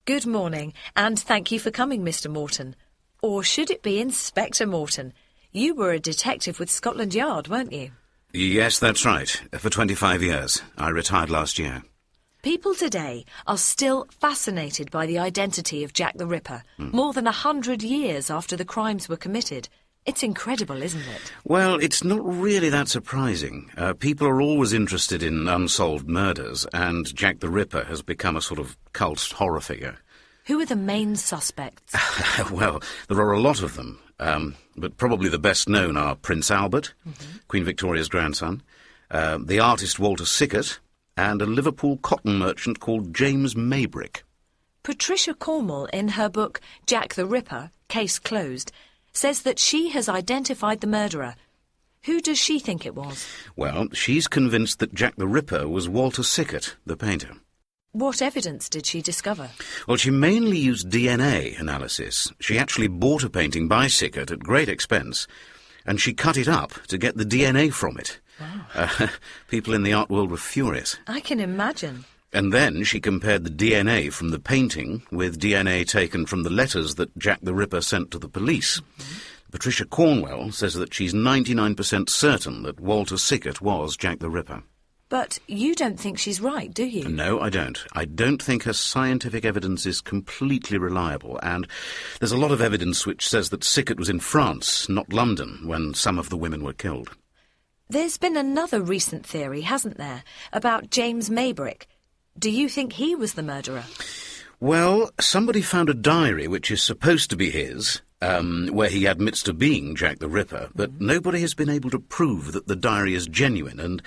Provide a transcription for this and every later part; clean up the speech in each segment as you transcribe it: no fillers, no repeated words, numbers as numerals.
Good morning, and thank you for coming, Mr. Morton. Or should it be Inspector Morton? You were a detective with Scotland Yard, weren't you? Yes, that's right. For 25 years. I retired last year. People today are still fascinated by the identity of Jack the Ripper, more than 100 years after the crimes were committed. It's incredible, isn't it? Well, it's not really that surprising. People are always interested in unsolved murders, and Jack the Ripper has become a sort of cult horror figure. Who are the main suspects? Well, there are a lot of them, but probably the best known are Prince Albert, Queen Victoria's grandson, the artist Walter Sickert, and a Liverpool cotton merchant called James Maybrick. Patricia Cornwell, in her book Jack the Ripper, Case Closed, says that she has identified the murderer. Who does she think it was? Well, she's convinced that Jack the Ripper was Walter Sickert, the painter. What evidence did she discover? Well, she mainly used DNA analysis. She actually bought a painting by Sickert at great expense, and she cut it up to get the DNA from it. Wow. People in the art world were furious. I can imagine. And then she compared the DNA from the painting with DNA taken from the letters that Jack the Ripper sent to the police. Patricia Cornwell says that she's 99% certain that Walter Sickert was Jack the Ripper. But you don't think she's right, do you? No, I don't. I don't think her scientific evidence is completely reliable, and there's a lot of evidence which says that Sickert was in France, not London, when some of the women were killed. There's been another recent theory, hasn't there, about James Maybrick. Do you think he was the murderer? Well, somebody found a diary which is supposed to be his, where he admits to being Jack the Ripper, but nobody has been able to prove that the diary is genuine, and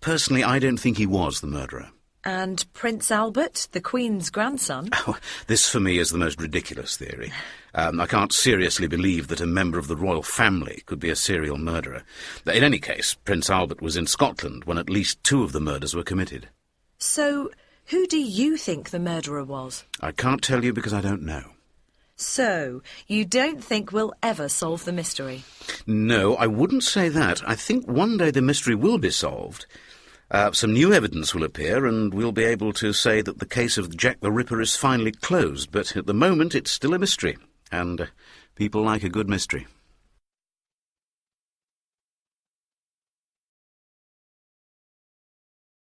personally I don't think he was the murderer. And Prince Albert, the Queen's grandson? Oh, this for me is the most ridiculous theory. I can't seriously believe that a member of the royal family could be a serial murderer. In any case, Prince Albert was in Scotland when at least 2 of the murders were committed. So, who do you think the murderer was? I can't tell you because I don't know. So, you don't think we'll ever solve the mystery? No, I wouldn't say that. I think one day the mystery will be solved. Some new evidence will appear, and we'll be able to say that the case of Jack the Ripper is finally closed, but at the moment it's still a mystery, and people like a good mystery.